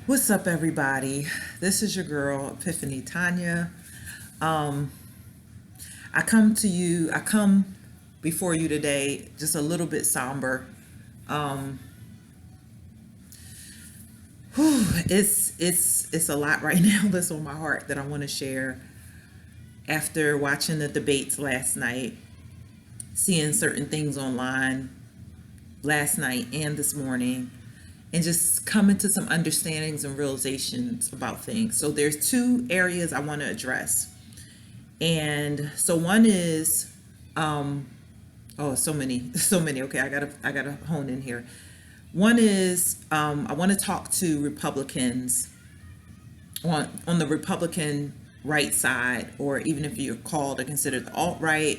What's up, everybody? This is your girl, Epiphany Tanya. Um, I come before you today just a little bit somber. Um, it's a lot right now that's on my heart that I want to share after watching the debates last night, seeing certain things online last night and this morning, and just coming to some understandings and realizations about things. So there's two areas I want to address. And so one is, oh, so many, so many. Okay, I gotta hone in here. One is, I want to talk to Republicans on the Republican right side, or even if you're called or considered the alt right,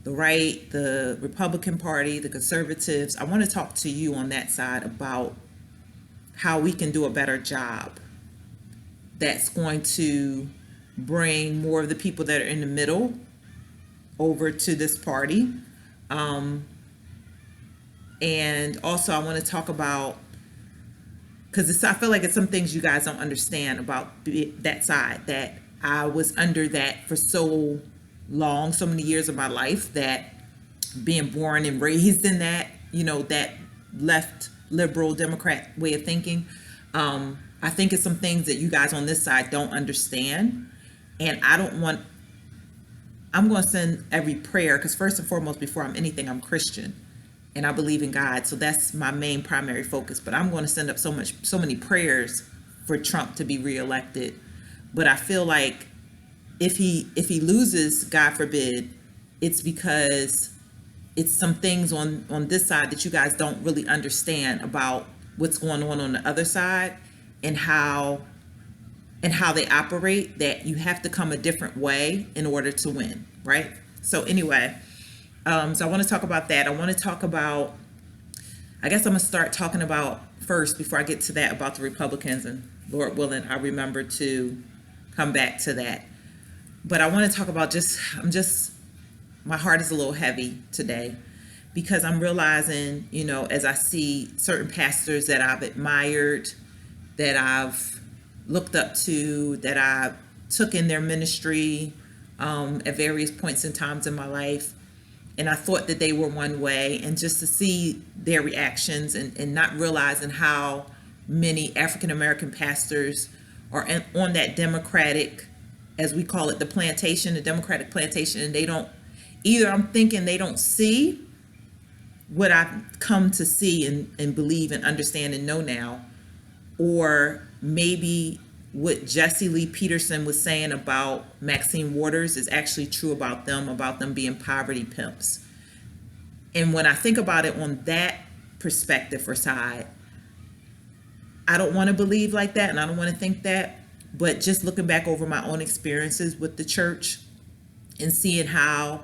the Republican Party, the conservatives. I want to talk to you on that side about how we can do a better job that's going to bring more of the people that are in the middle over to this party. Um, and also, I want to talk about, because I feel like it's some things you guys don't understand about that side, that I was under that for so long, so many years of my life, that being born and raised in that, that left liberal Democrat way of thinking. I think it's some things that you guys on this side don't understand. And I'm going to send every prayer, because first and foremost, before I'm anything, I'm Christian and I believe in God. So that's my main primary focus. But I'm going to send up so many prayers for Trump to be reelected. But I feel like if he loses, God forbid, it's because it's some things on this side that you guys don't really understand about what's going on the other side, and how they operate, that you have to come a different way in order to win, right? So anyway, so I want to talk about that. I want to talk about, I guess I'm going to start talking about first, before I get to that, about the Republicans, and Lord willing, I remember to come back to that. But I want to talk about my heart is a little heavy today, because I'm realizing, as I see certain pastors that I've admired, that I've looked up to, that I took in their ministry at various points and times in my life. And I thought that they were one way, and just to see their reactions, and not realizing how many African American pastors are on that Democratic, as we call it, the Democratic plantation, and they don't, either I'm thinking they don't see what I've come to see and believe and understand and know now, or maybe what Jesse Lee Peterson was saying about Maxine Waters is actually true about them being poverty pimps. And when I think about it on that perspective or side, I don't want to believe like that, and I don't want to think that. But just looking back over my own experiences with the church, and seeing how,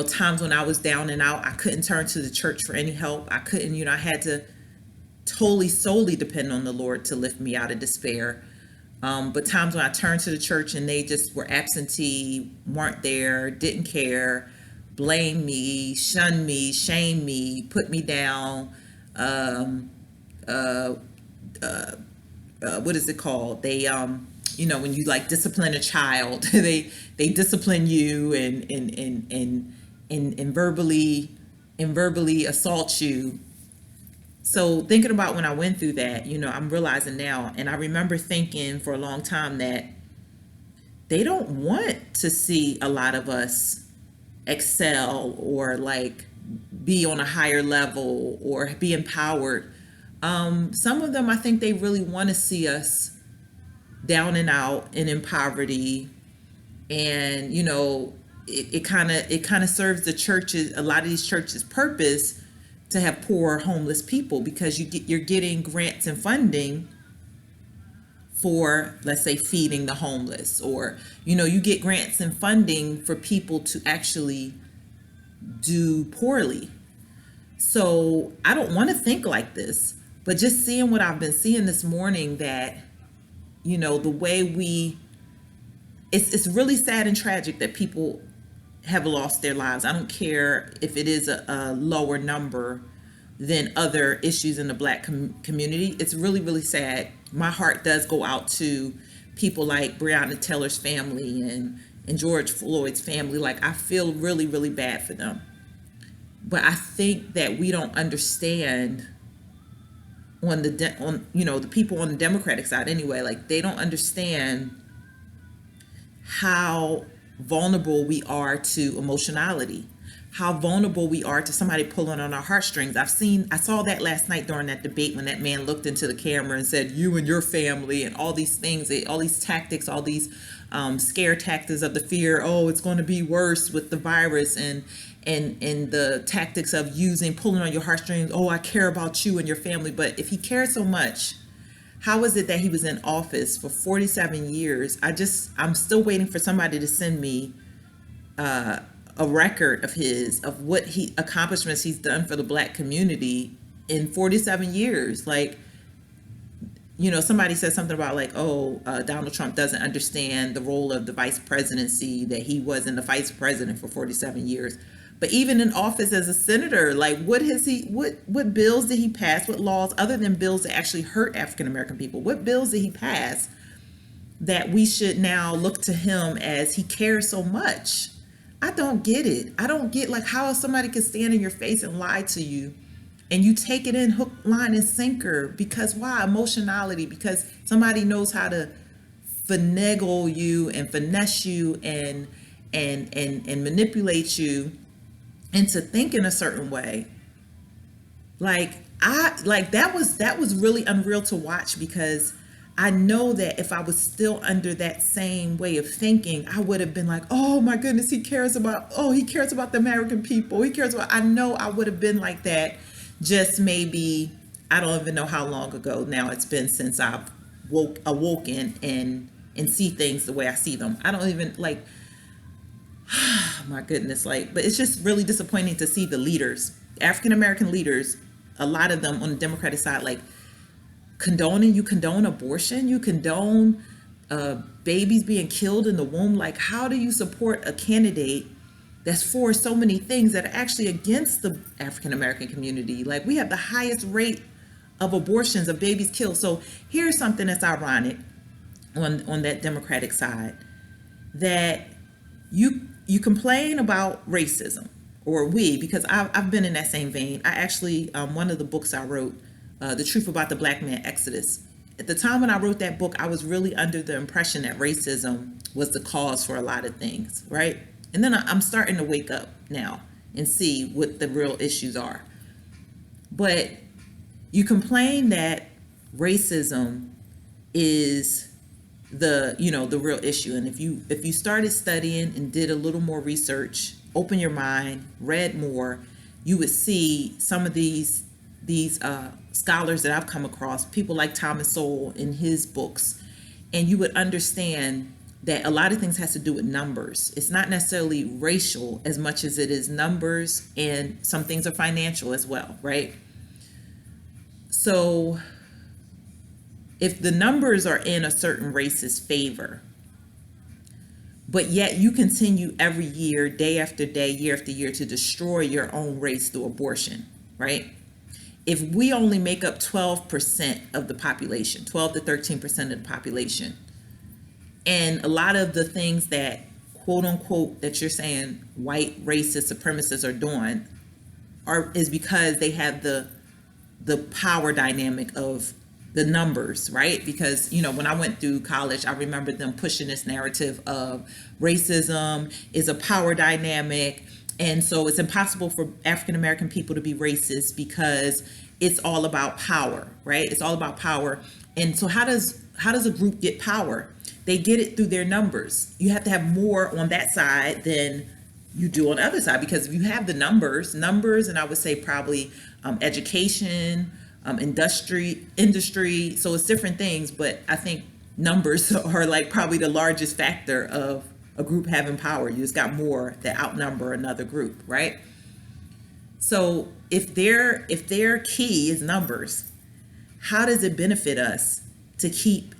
times when I was down and out, I couldn't turn to the church for any help. I couldn't, I had to totally solely depend on the Lord to lift me out of despair. But times when I turned to the church and they just were absentee, weren't there, didn't care, blamed me, shunned me, shamed me, put me down. Um, uh, what is it called? When you like discipline a child, they discipline you, and verbally assault you. So thinking about when I went through that, I'm realizing now, and I remember thinking for a long time that they don't want to see a lot of us excel, or like be on a higher level, or be empowered. Some of them, I think they really want to see us down and out and in poverty. And it kind of serves the churches, a lot of these churches, purpose to have poor homeless people, because you're getting grants and funding for, let's say, feeding the homeless, or you get grants and funding for people to actually do poorly. So I don't want to think like this, but just seeing what I've been seeing this morning, that the way it's really sad and tragic that people have lost their lives. I don't care if it is a lower number than other issues in the black community. It's really, really sad. my heart does go out to people like Breonna Taylor's family and George Floyd's family. Like, I feel really, really bad for them. But I think that we don't understand on the people on the Democratic side anyway, like, they don't understand how vulnerable we are to emotionality, how vulnerable we are to somebody pulling on our heartstrings. I saw that last night during that debate when that man looked into the camera and said, you and your family, and all these things, all these tactics, all these scare tactics of the fear. Oh, it's going to be worse with the virus, and the tactics of pulling on your heartstrings. Oh, I care about you and your family. But if he cared so much, how is it that he was in office for 47 years? I'm still waiting for somebody to send me a record of what accomplishments he's done for the Black community in 47 years. Like, somebody said something about like, Donald Trump doesn't understand the role of the vice presidency, that he wasn't the vice president for 47 years. But even in office as a senator, like, what bills did he pass? What laws, other than bills that actually hurt African American people? What bills did he pass that we should now look to him as he cares so much? I don't get it. I don't get, like, how somebody can stand in your face and lie to you, and you take it in hook, line, and sinker. Because why? Emotionality. Because somebody knows how to finagle you and finesse you and manipulate you into thinking a certain way. That was really unreal to watch, because I know that if I was still under that same way of thinking, I would have been like, oh my goodness, he cares about the American people. I know I would have been like that, just maybe, I don't even know how long ago now it's been since I've awoken and see things the way I see them. I don't even, like, my goodness, like, but it's just really disappointing to see the leaders, African American leaders, a lot of them on the Democratic side, like, you condone abortion, you condone babies being killed in the womb. Like, how do you support a candidate that's for so many things that are actually against the African American community? Like, we have the highest rate of abortions, of babies killed. So here's something that's ironic on that Democratic side, that you complain about racism, because I've been in that same vein. I actually, one of the books I wrote, The Truth About the Black Man Exodus. At the time when I wrote that book, I was really under the impression that racism was the cause for a lot of things, right? And then I'm starting to wake up now and see what the real issues are. But you complain that racism is the real issue. And if you started studying and did a little more research, open your mind, read more, you would see some of these scholars that I've come across, people like Thomas Sowell in his books, and you would understand that a lot of things has to do with numbers. It's not necessarily racial as much as it is numbers, and some things are financial as well, right? So if the numbers are in a certain race's favor, but yet you continue every year, day after day, year after year, to destroy your own race through abortion, right? If we only make up 12% of the population, 12 to 13% of the population, and a lot of the things that, quote unquote, that you're saying white racist supremacists are doing is because they have the power dynamic of the numbers, right? Because, when I went through college, I remember them pushing this narrative of racism is a power dynamic. And so it's impossible for African American people to be racist because it's all about power, right? It's all about power. And so how does a group get power? They get it through their numbers. You have to have more on that side than you do on the other side, because if you have the numbers, and I would say probably education, industry. So it's different things, but I think numbers are like probably the largest factor of a group having power. You just got more that outnumber another group, right? So if their key is numbers, how does it benefit us to keep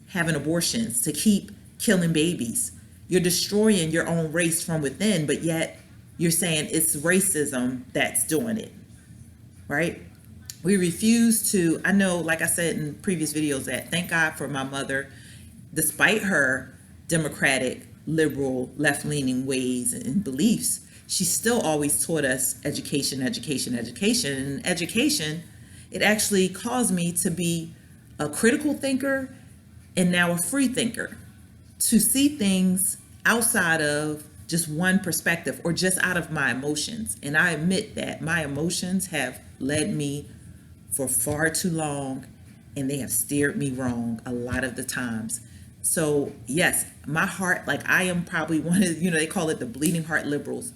having abortions, to keep killing babies? You're destroying your own race from within, but yet you're saying it's racism that's doing it, right? We refuse to, I know, like I said in previous videos, that thank God for my mother, despite her democratic, liberal, left leaning ways and beliefs, she still always taught us education, education, education. And education, it actually caused me to be a critical thinker and now a free thinker, to see things outside of just one perspective or just out of my emotions. And I admit that my emotions have led me for far too long, and they have steered me wrong a lot of the times. So yes, my heart, like I am probably one of, they call it the bleeding heart liberals.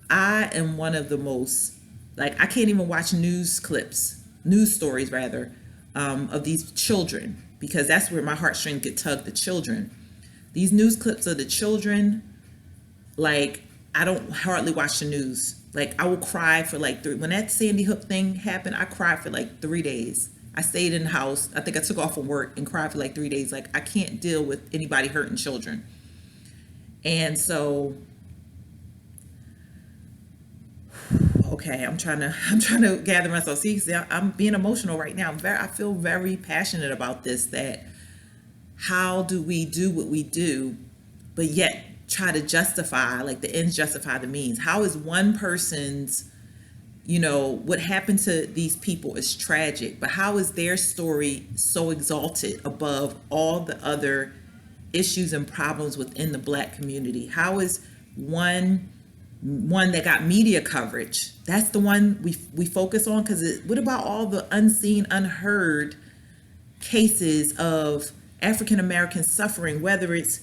I am one of the most, like, I can't even watch news stories rather, of these children, because that's where my heartstrings get tugged, the children. These news clips of the children, like, I don't hardly watch the news. Like, I will cry for like when that Sandy Hook thing happened, I cried for like 3 days. I stayed in the house. I think I took off from work and cried for like 3 days. Like, I can't deal with anybody hurting children. And so, okay, I'm trying to gather myself. See, I'm being emotional right now. I feel very passionate about this, that how do we do what we do, but yet try to justify, like, the ends justify the means? How is one person's, what happened to these people is tragic, but how is their story so exalted above all the other issues and problems within the Black community? How is one that got media coverage, that's the one we focus on? Because what about all the unseen, unheard cases of African American suffering? Whether it's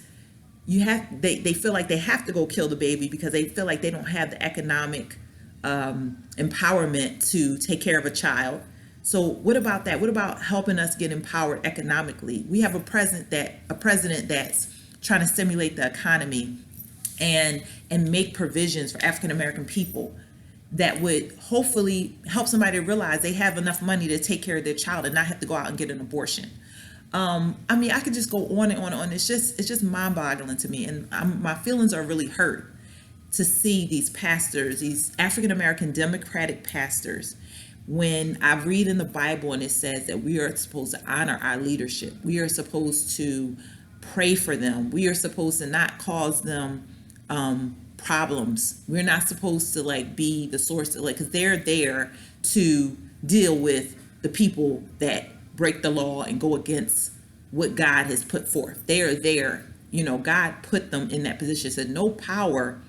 they feel like they have to go kill the baby because they feel like they don't have the economic empowerment to take care of a child. So what about that? What about helping us get empowered economically? We have a president that's trying to stimulate the economy and make provisions for African American people that would hopefully help somebody realize they have enough money to take care of their child and not have to go out and get an abortion. I mean, I could just go on and on and on. It's just mind-boggling to me, and my feelings are really hurt to see these pastors, these African American Democratic pastors, when I read in the Bible and it says that we are supposed to honor our leadership, we are supposed to pray for them, we are supposed to not cause them problems. We're not supposed to like be the source of, like, because they're there to deal with the people that break the law and go against what God has put forth. They are there, God put them in that position. Said no power,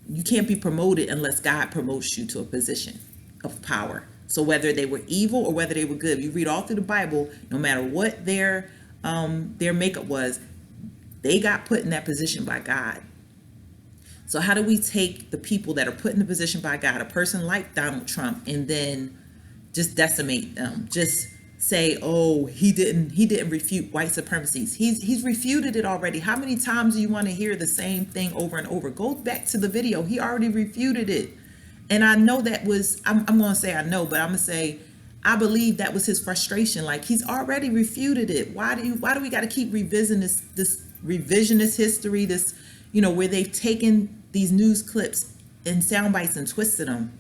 you can't be promoted unless God promotes you to a position of power. So whether they were evil or whether they were good, you read all through the Bible, no matter what their makeup was, they got put in that position by God. So how do we take the people that are put in the position by God, a person like Donald Trump, and then just decimate them? Just say, oh, he didn't refute white supremacy. He's refuted it already. How many times do you want to hear the same thing over and over? Go back to the video. He already refuted it. And I know that was, I'm going to say I know, but I'm going to say I believe that was his frustration. Like, he's already refuted it. Why do we got to keep revisiting this revisionist history, this, where they've taken these news clips and sound bites and twisted them?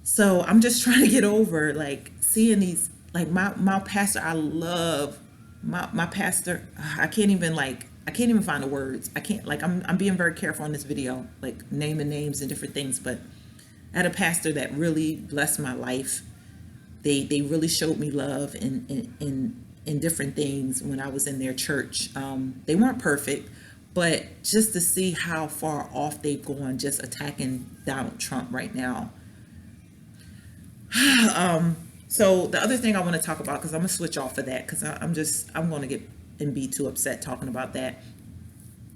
So I'm just trying to get over, like, seeing these, like, my pastor, I love my pastor. I can't even find the words. I can't, like, I'm being very careful on this video, like naming names and different things, but I had a pastor that really blessed my life. They really showed me love in different things when I was in their church. They weren't perfect, but just to see how far off they've gone just attacking Donald Trump right now. So the other thing I want to talk about, because I'm gonna switch off of that, because I'm going to get and be too upset talking about that.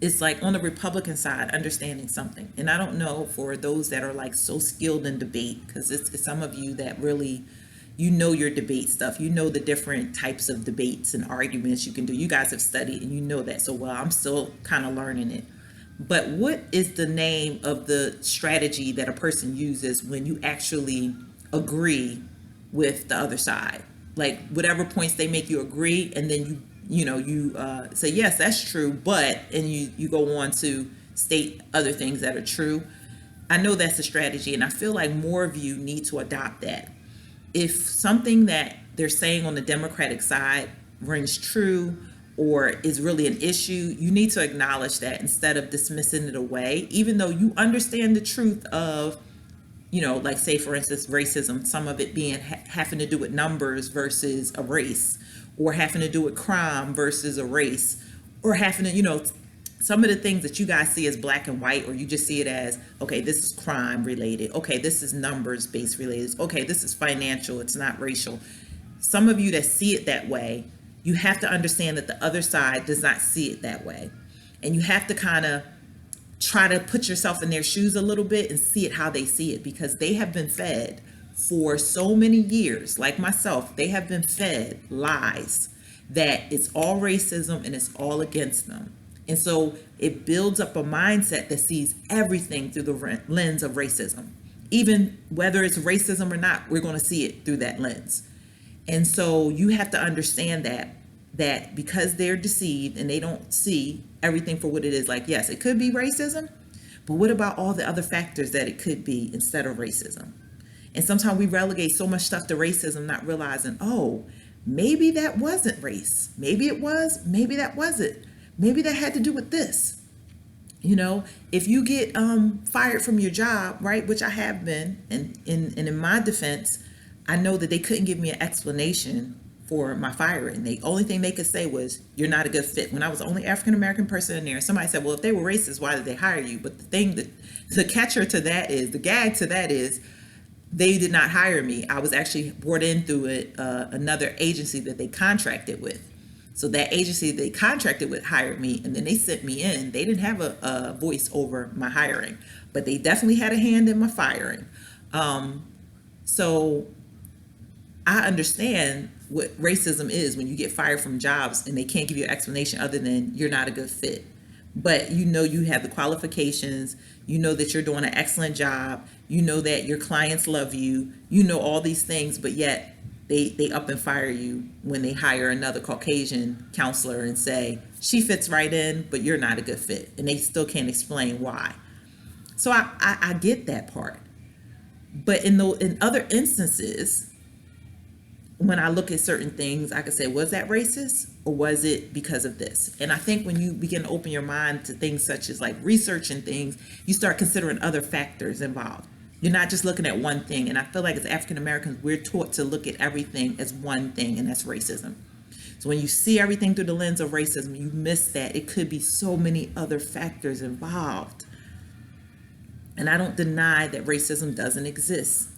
It's like on the Republican side, understanding something. And I don't know, for those that are like so skilled in debate, because it's some of you that really, your debate stuff, the different types of debates and arguments you can do. You guys have studied and you know that so well. I'm still kind of learning it. But what is the name of the strategy that a person uses when you actually agree with the other side? Like, whatever points they make, you agree, and then you say, yes, that's true, but, and you go on to state other things that are true. I know that's a strategy, and I feel like more of you need to adopt that. if something that they're saying on the Democratic side rings true or is really an issue, you need to acknowledge that instead of dismissing it away, even though you understand the truth of, like say for instance, racism, some of it being having to do with numbers versus a race, or having to do with crime versus a race, or having to, some of the things that you guys see as black and white, or you just see it as, okay, this is crime related. Okay, this is numbers based related. Okay, this is financial. It's not racial. Some of you that see it that way, you have to understand that the other side does not see it that way. And you have to kind of try to put yourself in their shoes a little bit and see it how they see it, because they have been fed for so many years, like myself, they have been fed lies that it's all racism and it's all against them. And so it builds up a mindset that sees everything through the lens of racism. Even whether it's racism or not, we're going to see it through that lens. And so you have to understand that because they're deceived and they don't see everything for what it is, like, yes, it could be racism, but what about all the other factors that it could be instead of racism? And sometimes we relegate so much stuff to racism, not realizing, oh, maybe that wasn't race. Maybe it was, maybe that wasn't. Maybe that had to do with this. If you get fired from your job, right, which I have been, and in my defense, I know that they couldn't give me an explanation for my firing. The only thing they could say was, you're not a good fit. When I was the only African-American person in there, somebody said, well, if they were racist, why did they hire you? But the catcher to that is, the gag to that is, they did not hire me. I was actually brought in through another agency that they contracted with. So that agency they contracted with hired me, and then they sent me in. They didn't have a voice over my hiring, but they definitely had a hand in my firing. So I understand what racism is when you get fired from jobs and they can't give you an explanation other than you're not a good fit. But you have the qualifications, that you're doing an excellent job, that your clients love you, all these things, but yet they up and fire you when they hire another Caucasian counselor and say, she fits right in, but you're not a good fit. And they still can't explain why. So I get that part. But in other instances, when I look at certain things, I could say, was that racist or was it because of this? And I think when you begin to open your mind to things such as like researching things, you start considering other factors involved. You're not just looking at one thing. And I feel like as African Americans, we're taught to look at everything as one thing, and that's racism. So when you see everything through the lens of racism, you miss that it could be so many other factors involved. And I don't deny that racism doesn't exist.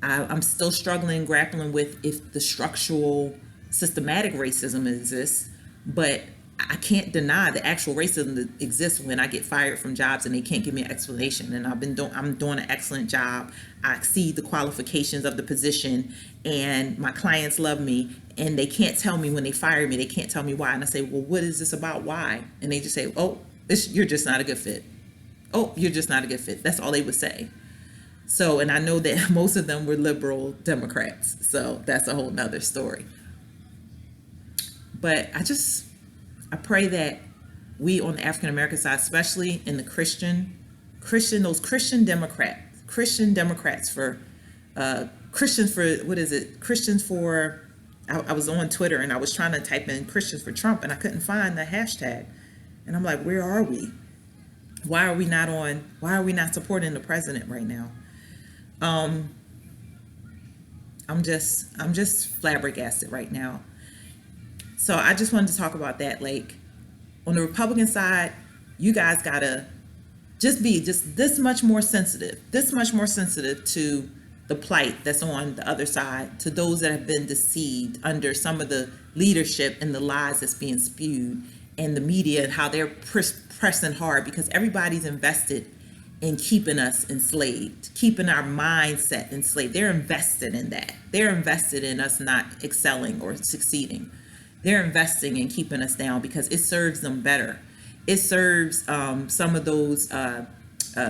I'm still struggling, grappling with if the structural, systematic racism exists, but I can't deny the actual racism that exists when I get fired from jobs and they can't give me an explanation. And I'm doing an excellent job. I exceed the qualifications of the position, and my clients love me, and they can't tell me when they fire me, they can't tell me why. And I say, well, what is this about? Why? And they just say, oh, you're just not a good fit. Oh, you're just not a good fit. That's all they would say. So, and I know that most of them were liberal Democrats. So that's a whole nother story. But I pray that we on the African American side, especially in the Christian Democrats for, I was on Twitter and I was trying to type in Christians for Trump and I couldn't find the hashtag. And I'm like, where are we? Why are we not supporting the president right now? I'm just flabbergasted right now. So I just wanted to talk about that. Like, on the Republican side, you guys gotta just be this much more sensitive to the plight that's on the other side, to those that have been deceived under some of the leadership and the lies that's being spewed, and the media and how they're pressing hard, because everybody's invested in keeping us enslaved, keeping our mindset enslaved. They're invested in that. They're invested in us not excelling or succeeding. They're investing in keeping us down because it serves them better. It serves some of those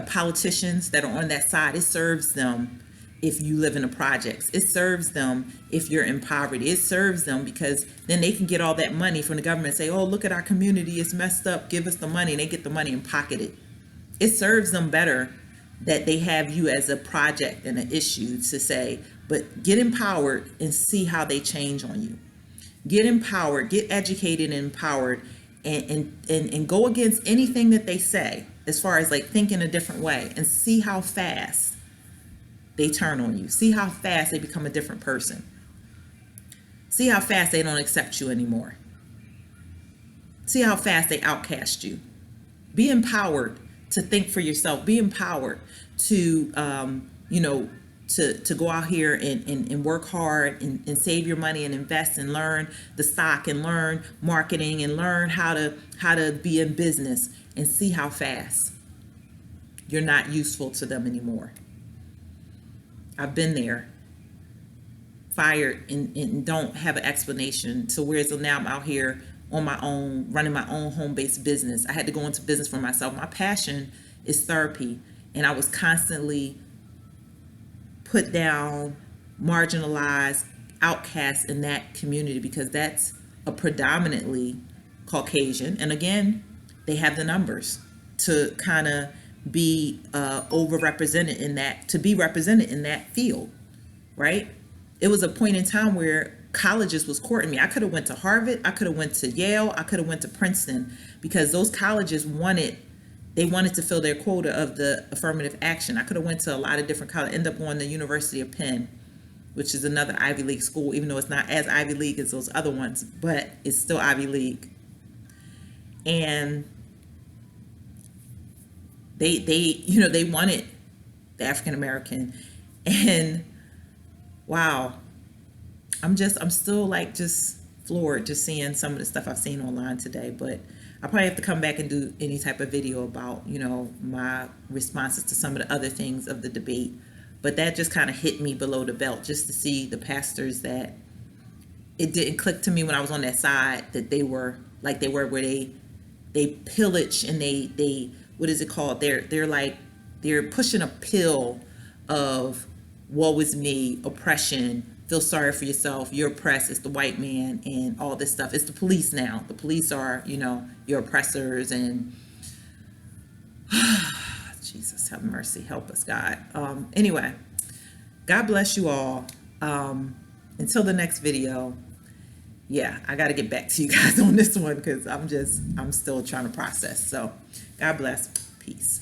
politicians that are on that side. It serves them if you live in the projects. It serves them if you're in poverty. It serves them because then they can get all that money from the government and say, oh, look at our community, it's messed up, give us the money, and they get the money and pocket it. It serves them better that they have you as a project and an issue to say, But get empowered and see how they change on you. Get empowered, get educated and empowered, and go against anything that they say as far as like thinking a different way, and see how fast they turn on you. See how fast they become a different person. See how fast they don't accept you anymore. See how fast they outcast you. Be empowered to think for yourself. Be empowered to, to go out here and work hard and save your money and invest and learn the stock and learn marketing and learn how to be in business, and see how fast you're not useful to them anymore. I've been there. Fired and don't have an explanation. So whereas now I'm out here on my own, running my own home-based business. I had to go into business for myself. My passion is therapy, and I was constantly put down, marginalized, outcast in that community, because that's a predominantly Caucasian. And again, they have the numbers to kind of be overrepresented in that, to be represented in that field, right? It was a point in time where colleges was courting me. I could have went to Harvard, I could have went to Yale, I could have went to Princeton, because those colleges wanted to fill their quota of the affirmative action. I could have went to a lot of different colleges, end up going to the University of Penn, which is another Ivy League school, even though it's not as Ivy League as those other ones, but it's still Ivy League. And they wanted the African American. And wow, I'm still like just floored just seeing some of the stuff I've seen online today. But I probably have to come back and do any type of video about, my responses to some of the other things of the debate. But that just kind of hit me below the belt, just to see the pastors that it didn't click to me when I was on that side that they were like they were, where they pillage and they what is it called? They're pushing a pill of woe is me, oppression, feel sorry for yourself, you're oppressed, it's the white man, and all this stuff. It's the police now. The police are, your oppressors, and Jesus, have mercy, help us, God. Anyway, God bless you all. Until the next video. Yeah, I got to get back to you guys on this one, because I'm still trying to process. So God bless. Peace.